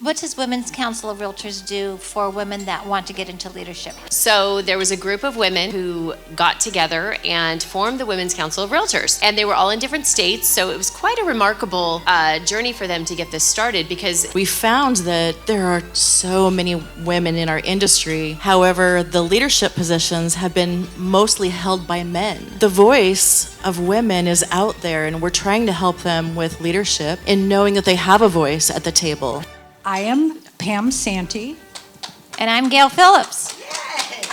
what does Women's Council of Realtors do for women that want to get into leadership? So there was a group of women who got together and formed the Women's Council of Realtors. And they were all in different states, so it was quite a remarkable journey for them to get this started, because we found that there are so many women in our industry. However, the leadership positions have been mostly held by men. The voice of women is out there, and we're trying to help them with leadership in knowing that they have a voice at the table. I am Pam Santy. And I'm Gayle Phillips.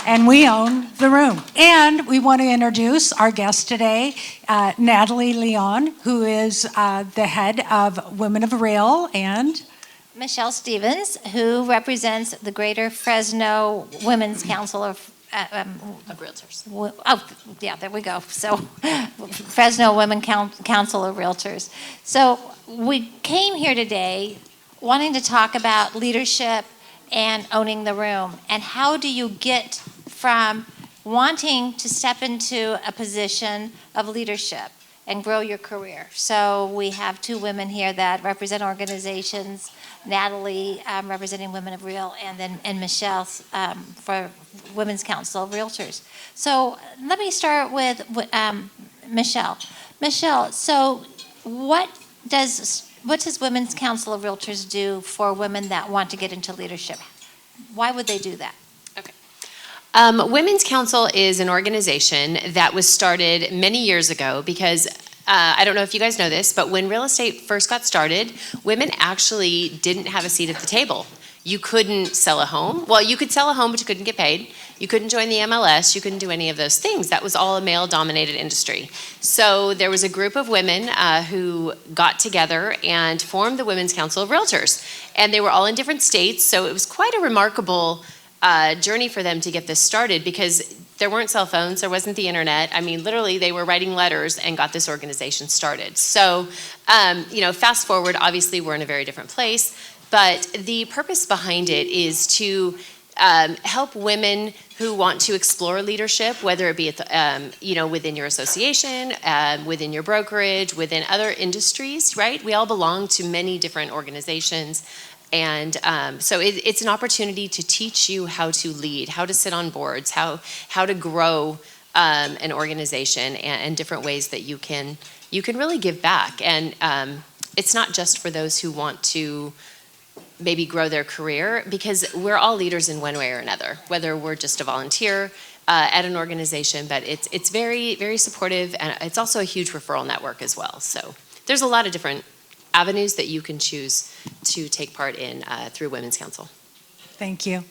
And we own the room. And we want to introduce our guest today, Natalie Leon, who is the head of Women of Real, and Michelle Stevens, who represents the Greater Fresno Women's Council of Realtors. Oh, yeah, there we go. So, Fresno Women Council of Realtors. So, we came here today wanting to talk about leadership and owning the room. And how do you get from wanting to step into a position of leadership and grow your career? So we have two women here that represent organizations, Natalie representing Women of Real, and Michelle for Women's Council of Realtors. So let me start with Michelle. Michelle, so what does Women's Council of Realtors do for women that want to get into leadership? Why would they do that? Okay. Women's Council is an organization that was started many years ago because I don't know if you guys know this, but when real estate first got started, women actually didn't have a seat at the table. You couldn't sell a home. Well, you could sell a home, but you couldn't get paid. You couldn't join the MLS. You couldn't do any of those things. That was all a male-dominated industry. So there was a group of women who got together and formed the Women's Council of Realtors. And they were all in different states, so it was quite a remarkable journey for them to get this started, because there weren't cell phones, there wasn't the internet. I mean, literally, they were writing letters and got this organization started. So, fast forward, obviously, we're in a very different place. But the purpose behind it is to help women who want to explore leadership, whether it be at the, within your association, within your brokerage, within other industries, right? We all belong to many different organizations. And so it's an opportunity to teach you how to lead, how to sit on boards, how to grow an organization, and different ways that you can really give back. And it's not just for those who want to maybe grow their career, because we're all leaders in one way or another, whether we're just a volunteer at an organization, but it's very, very supportive, and it's also a huge referral network as well. So there's a lot of different avenues that you can choose to take part in through Women's Council. Thank you.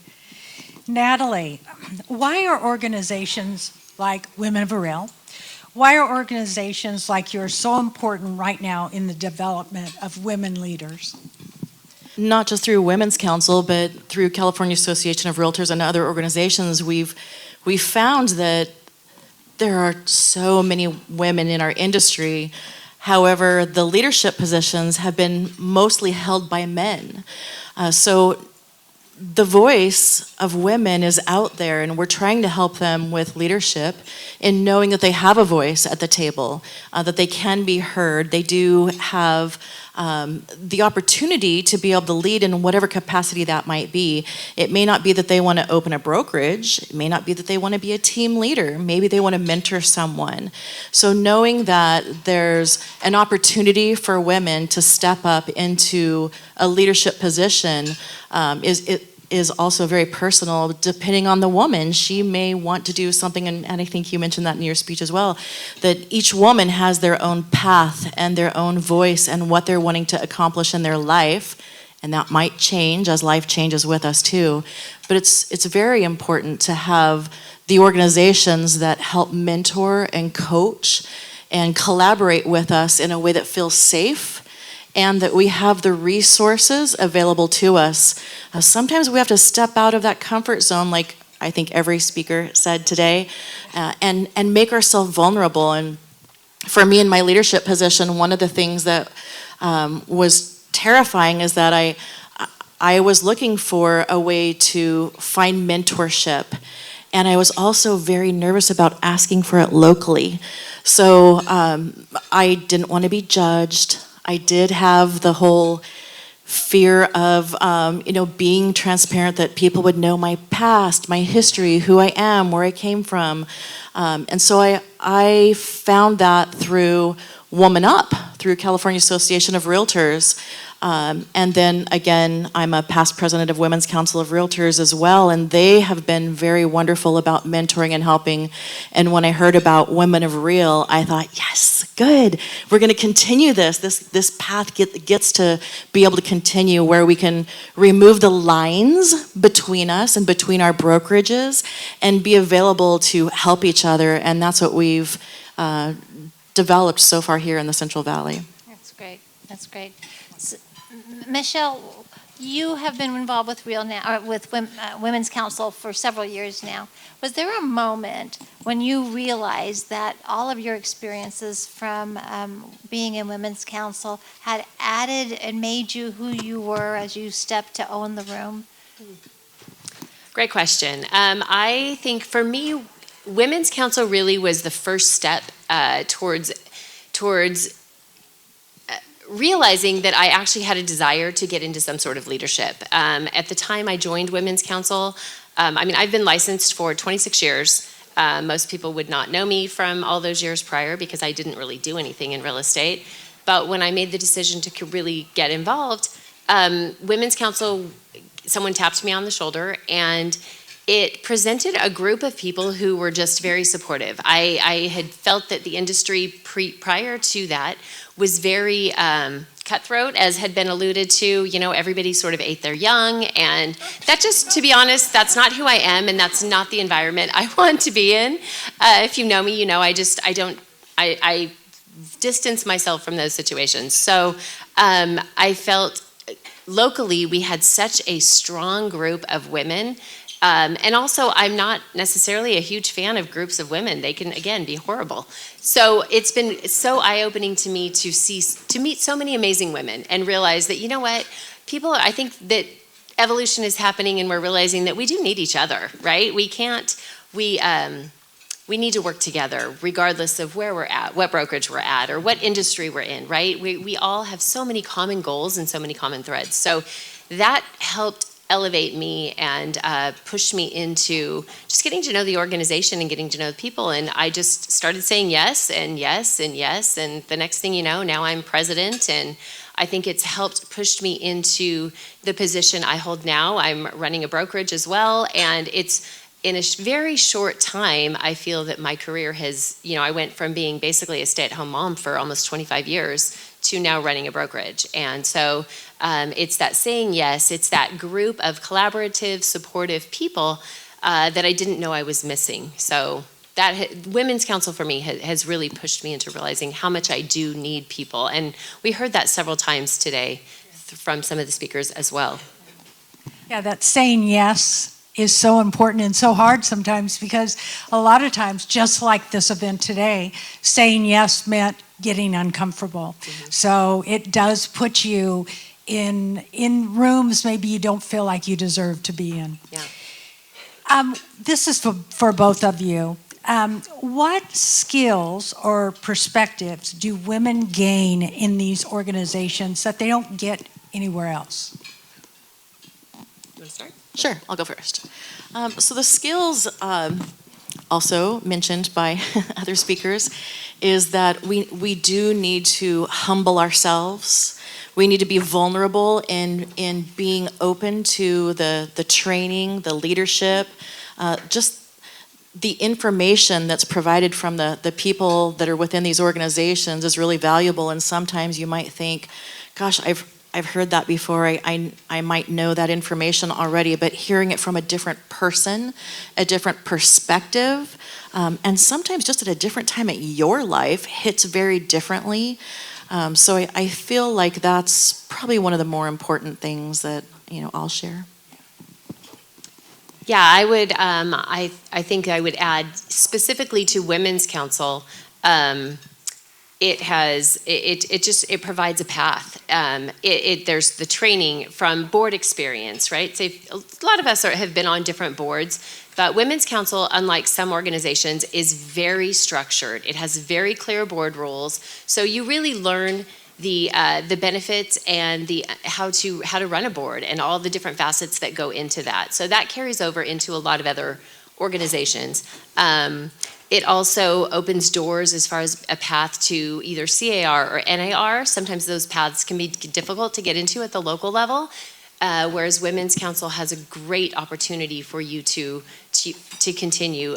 Natalie, why are organizations like Women of Real, why are organizations like yours so important right now in the development of women leaders? Not just through Women's Council, but through California Association of Realtors and other organizations, we've found that there are so many women in our industry. However, the leadership positions have been mostly held by men. So the voice of women is out there, and we're trying to help them with leadership in knowing that they have a voice at the table, that they can be heard. They do have the opportunity to be able to lead in whatever capacity that might be. It may not be that they want to open a brokerage. It may not be that they want to be a team leader. Maybe they want to mentor someone. So knowing that there's an opportunity for women to step up into a leadership position is also very personal. Depending on the woman, she may want to do something, and I think you mentioned that in your speech as well, that each woman has their own path and their own voice and what they're wanting to accomplish in their life, and that might change as life changes with us too. But it's very important to have the organizations that help mentor and coach and collaborate with us in a way that feels safe, and that we have the resources available to us. Sometimes we have to step out of that comfort zone, like I think every speaker said today, and make ourselves vulnerable. And for me in my leadership position, one of the things that was terrifying is that I was looking for a way to find mentorship. And I was also very nervous about asking for it locally. So I didn't want to be judged. I did have the whole fear of, being transparent, that people would know my past, my history, who I am, where I came from. And so I found that through Woman Up, through California Association of Realtors. And then again, I'm a past president of Women's Council of Realtors as well, and they have been very wonderful about mentoring and helping. And when I heard about Women of Real, I thought, yes, good. We're going to continue this. This path gets to be able to continue, where we can remove the lines between us and between our brokerages and be available to help each other. And that's what we've developed so far here in the Central Valley. That's great. That's great. Michelle, you have been involved with Women's Council for several years now. Was there a moment when you realized that all of your experiences from being in Women's Council had added and made you who you were as you stepped to own the room? Great question. I think for me, Women's Council really was the first step towards realizing that I actually had a desire to get into some sort of leadership. At the time I joined Women's Council, I've been licensed for 26 years. Most people would not know me from all those years prior because I didn't really do anything in real estate. But when I made the decision to really get involved, Women's Council, someone tapped me on the shoulder, and it presented a group of people who were just very supportive. I had felt that the industry prior to that was very cutthroat, as had been alluded to. Everybody sort of ate their young, and that just, to be honest, that's not who I am, and that's not the environment I want to be in. If you know me, you know I distance myself from those situations. So I felt locally we had such a strong group of women. And also, I'm not necessarily a huge fan of groups of women. They can, again, be horrible. So it's been so eye-opening to me to meet so many amazing women and realize that, you know what, I think that evolution is happening, and we're realizing that we do need each other, right? We need to work together regardless of where we're at, what brokerage we're at, or what industry we're in, right? We all have so many common goals and so many common threads. So that helped elevate me and push me into just getting to know the organization and getting to know the people. And I just started saying yes and yes and yes. And the next thing you know, now I'm president. And I think it's helped push me into the position I hold now. I'm running a brokerage as well. And it's in a very short time, I feel that my career has, I went from being basically a stay-at-home mom for almost 25 years to now running a brokerage. And so it's that saying yes, it's that group of collaborative, supportive people that I didn't know I was missing. So that Women's Council for me has really pushed me into realizing how much I do need people. And we heard that several times today from some of the speakers as well. Yeah, that saying yes is so important and so hard sometimes, because a lot of times, just like this event today, saying yes meant getting uncomfortable. Mm-hmm. So it does put you in rooms maybe you don't feel like you deserve to be in. Yeah. This is for both of you. What skills or perspectives do women gain in these organizations that they don't get anywhere else? You want to start? Sure, I'll go first. So the skills also mentioned by other speakers is that we do need to humble ourselves. We need to be vulnerable in being open to the training, the leadership, just the information that's provided from the people that are within these organizations is really valuable. And sometimes you might think, gosh, I've heard that before. I might know that information already, but hearing it from a different person, a different perspective, and sometimes just at a different time at your life hits very differently. So I feel like that's probably one of the more important things that I'll share. Yeah, I would. I think I would add specifically to Women's Council. It provides a path. There's the training from board experience, right? So a lot of us have been on different boards, but Women's Council, unlike some organizations, is very structured. It has very clear board rules. So you really learn the benefits and the how to run a board and all the different facets that go into that. So that carries over into a lot of other organizations. It also opens doors as far as a path to either CAR or NAR. Sometimes those paths can be difficult to get into at the local level, whereas Women's Council has a great opportunity for you to continue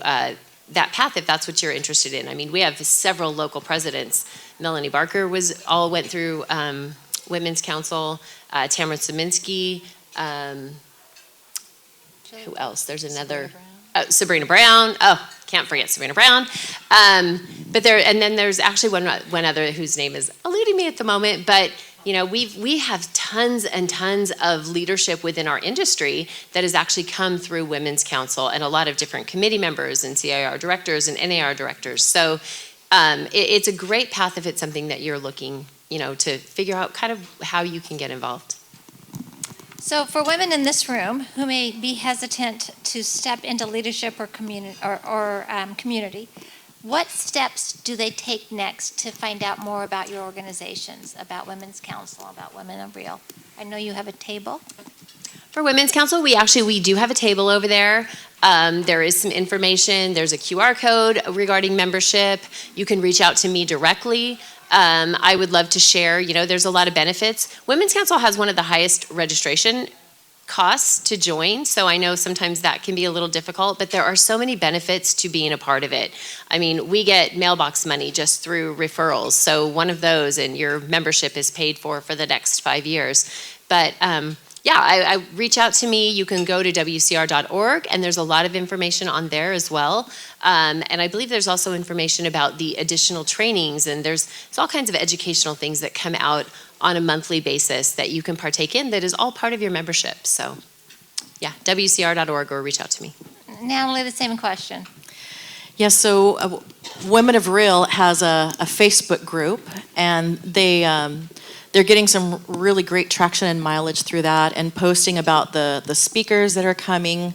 that path if that's what you're interested in. I mean, we have several local presidents. Melanie Barker went through Women's Council, Tamara Szyminski, who else? There's another, Sabrina Brown. Oh, can't forget Sabrina Brown. But then there's actually one other whose name is eluding me at the moment, but you know, we have tons and tons of leadership within our industry that has actually come through Women's Council and a lot of different committee members and CIR directors and NAR directors. So it's a great path if it's something that you're looking, you know, to figure out kind of how you can get involved. So for women in this room who may be hesitant to step into leadership or community, what steps do they take next to find out more about your organizations, about Women's Council, about Women of Real? I know you have a table. For Women's Council, we do have a table over there. There is some information. There's a QR code regarding membership. You can reach out to me directly. I would love to share, you know, there's a lot of benefits. Women's Council has one of the highest registration costs to join, so I know sometimes that can be a little difficult, but there are so many benefits to being a part of it. I mean, we get mailbox money just through referrals, so one of those and your membership is paid for the next 5 years. But yeah, I reach out to me. You can go to wcr.org, and there's a lot of information on there as well. And I believe there's also information about the additional trainings, and there's all kinds of educational things that come out on a monthly basis that you can partake in that is all part of your membership. So yeah, wcr.org or reach out to me. Natalie, the same question. Yes, so Women of Real has a Facebook group, and they're getting some really great traction and mileage through that and posting about the speakers that are coming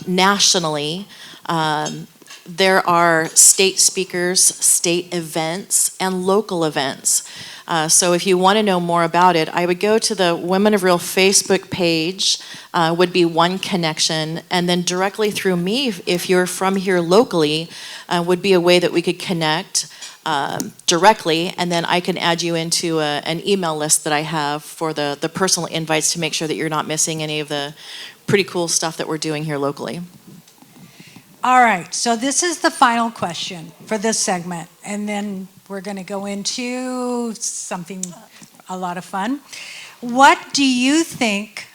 nationally. There are state speakers, state events, and local events. So if you want to know more about it, I would go to the Women of Real Facebook page, would be one connection, and then directly through me, if you're from here locally, would be a way that we could connect directly, and then I can add you into an email list that I have for the personal invites to make sure that you're not missing any of the pretty cool stuff that we're doing here locally. All right, so this is the final question for this segment, and then we're going to go into something a lot of fun. What do you think,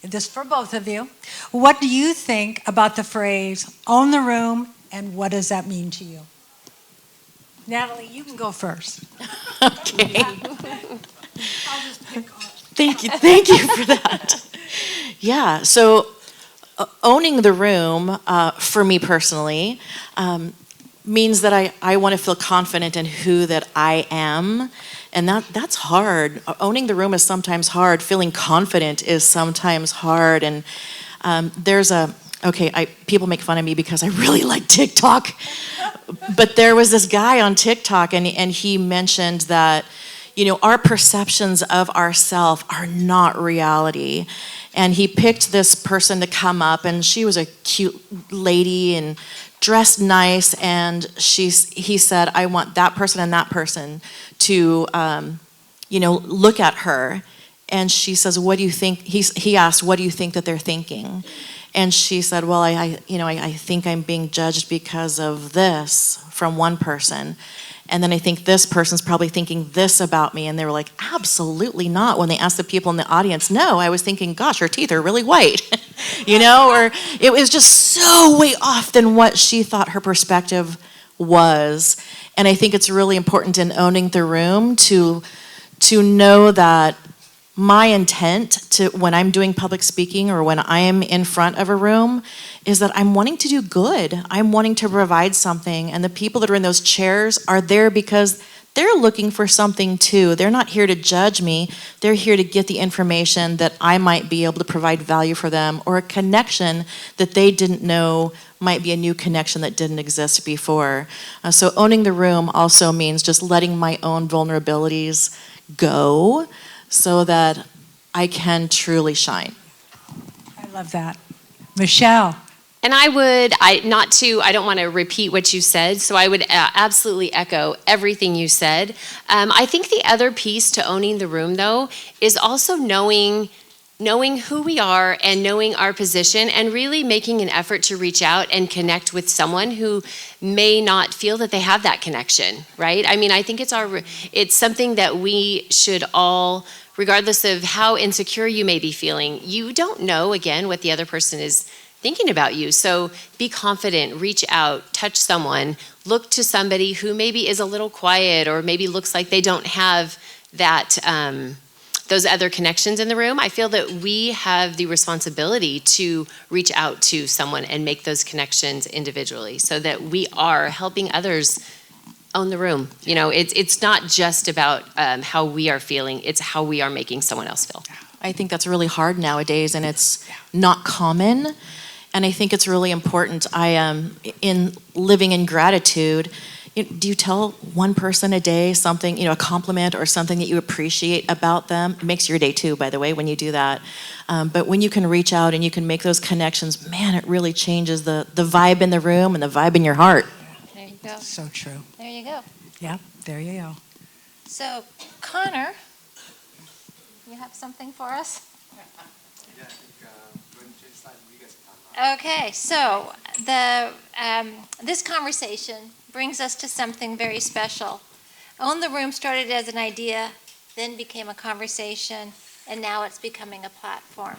this for both of you, what do you think about the phrase, own the room, and what does that mean to you? Natalie, you can go first. Okay. I'll just pick on. Thank you for that. Yeah, so owning the room, for me personally, means that I want to feel confident in who that I am, and that's hard. Owning the room is sometimes hard. Feeling confident is sometimes hard, and people make fun of me because I really like TikTok, but there was this guy on TikTok, and he mentioned that, you know, our perceptions of ourselves are not reality. And he picked this person to come up, and she was a cute lady and dressed nice, and he said, I want that person and that person to, look at her. And she says, what do you think? He asked, what do you think that they're thinking? And she said, well, I think I'm being judged because of this from one person. And then I think this person's probably thinking this about me. And they were like, absolutely not. When they asked the people in the audience, no, I was thinking, gosh, her teeth are really white. Or it was just so way off than what she thought her perspective was. And I think it's really important in owning the room to know that my intent when I'm doing public speaking or when I am in front of a room is that I'm wanting to do good. I'm wanting to provide something, and the people that are in those chairs are there because they're looking for something too. They're not here to judge me. They're here to get the information that I might be able to provide value for them, or a connection that they didn't know might be a new connection that didn't exist before. So owning the room also means just letting my own vulnerabilities go so that I can truly shine. I love that. Michelle. And I don't want to repeat what you said, so I would absolutely echo everything you said. I think the other piece to owning the room, though, is also knowing who we are and knowing our position and really making an effort to reach out and connect with someone who may not feel that they have that connection, right? I mean, I think it's something that we should all, regardless of how insecure you may be feeling, you don't know, again, what the other person is thinking about you. So be confident, reach out, touch someone, look to somebody who maybe is a little quiet or maybe looks like they don't have that, those other connections in the room. I feel that we have the responsibility to reach out to someone and make those connections individually so that we are helping others own the room. You know, it's not just about how we are feeling, it's how we are making someone else feel. I think that's really hard nowadays, and it's not common. And I think it's really important. I am in living in gratitude. Do you tell one person a day something, a compliment or something that you appreciate about them? It makes your day too, by the way, when you do that. But when you can reach out and you can make those connections, man, it really changes the vibe in the room and the vibe in your heart. There you go. So true. There you go. Yeah, there you go. So, Connor, you have something for us? Yeah, I think, go ahead and change the slide. You guys can talk about Okay, so this conversation brings us to something very special. Own the Room started as an idea, then became a conversation, and now it's becoming a platform.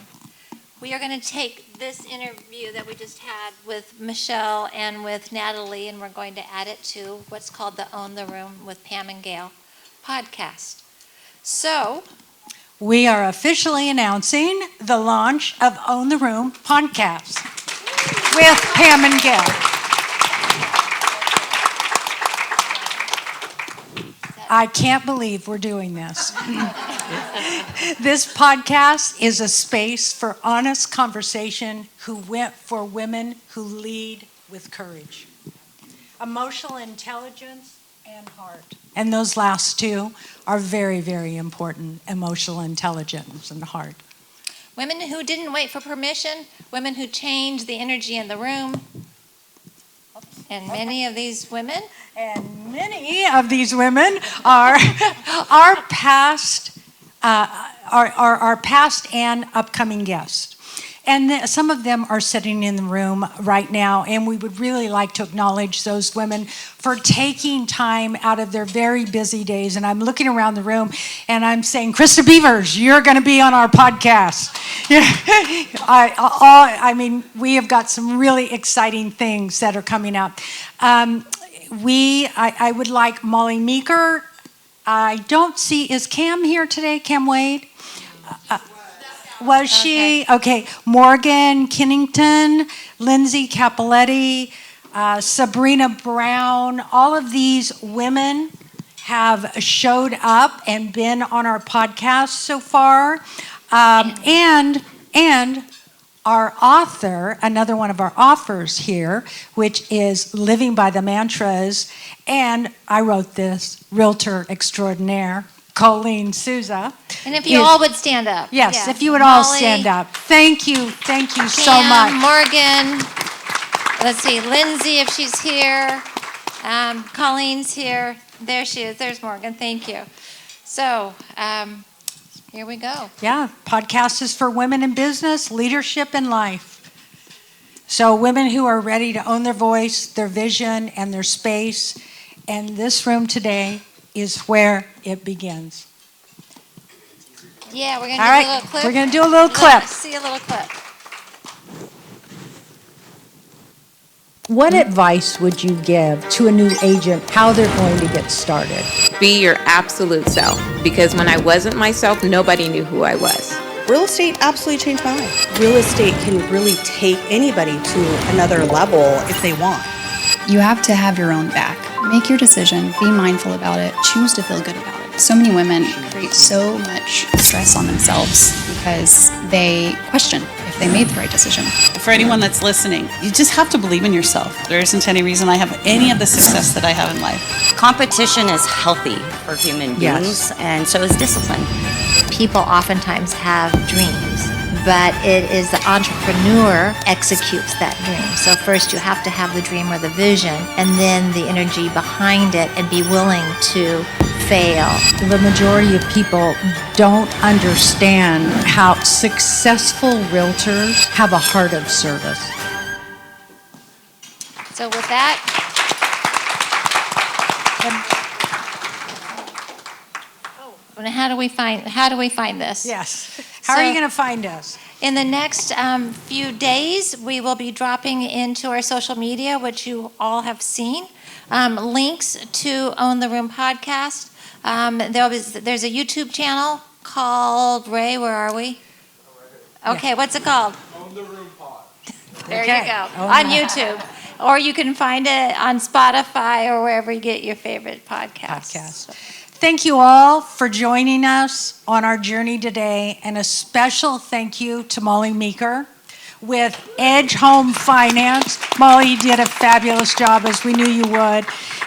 We are going to take this interview that we just had with Michelle and with Natalie, and we're going to add it to what's called the Own the Room with Pam and Gayle podcast. So, We are officially announcing the launch of Own the Room podcast with Pam and Gayle. I can't believe we're doing this. This podcast is a space for honest conversation for women who lead with courage, emotional intelligence, and heart. And those last two are very, very important, emotional intelligence and heart. women who didn't wait for permission, women who changed the energy in the room, and many of these women are our past and upcoming guests. And some of them are sitting in the room right now, and we would really like to acknowledge those women for taking time out of their very busy days. And I'm looking around the room, and I'm saying, Krista Beavers, you're going to be on our podcast. I mean, we have got some really exciting things that are coming up. I would like Molly Meeker. I don't see, is Cam here today, Cam Wade? Was she? Okay. Morgan Kennington, Lindsay Capoletti, Sabrina Brown, all of these women have showed up and been on our podcast so far. And our author, another one of our authors here, which is Living by the Mantras, and I wrote this, Realtor Extraordinaire, Colleen Souza. And if you all would stand up. Yes, Yeah. if you would all Molly, stand up. Thank you so Pam, much. Morgan, let's see, Lindsay, if she's here. Colleen's here. There she is. There's Morgan. Thank you. So, here we go. Yeah, podcast is for women in business, leadership, and life. So women who are ready to own their voice, their vision, and their space. And this room today is where it begins. Yeah, we're going to All do right, a little clip. we're going to do a little clip. See a little clip. What advice would you give to a new agent how they're going to get started? Be your absolute self, because when I wasn't myself, nobody knew who I was. Real estate absolutely changed my life. Real estate can really take anybody to another level if they want. You have to have your own back. Make your decision, be mindful about it, choose to feel good about it. So many women create so much stress on themselves because they question if they made the right decision. For anyone that's listening, you just have to believe in yourself. There isn't any reason I have any of the success that I have in life. Competition is healthy for human beings, and so is discipline. People oftentimes have dreams, but it is the entrepreneur executes that dream. So first you have to have the dream or the vision, and then the energy behind it, and be willing to fail. The majority of people don't understand how successful realtors have a heart of service. So with that, how do we find this? Yes. How are you going to find us? In the next few days, we will be dropping into our social media, which you all have seen, links to Own the Room podcast. There's a YouTube channel called, Ray, where are we? Okay, what's it called? Own the Room Pod. There you go, on YouTube. Or you can find it on Spotify or wherever you get your favorite podcasts. Thank you all for joining us on our journey today, and a special thank you to Molly Meeker with Edge Home Finance. Molly, you did a fabulous job, as we knew you would,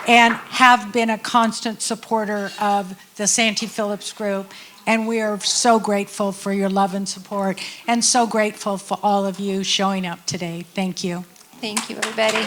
and have been a constant supporter of the Santy Phillips Group. And we are so grateful for your love and support, and so grateful for all of you showing up today. Thank you. Thank you, everybody.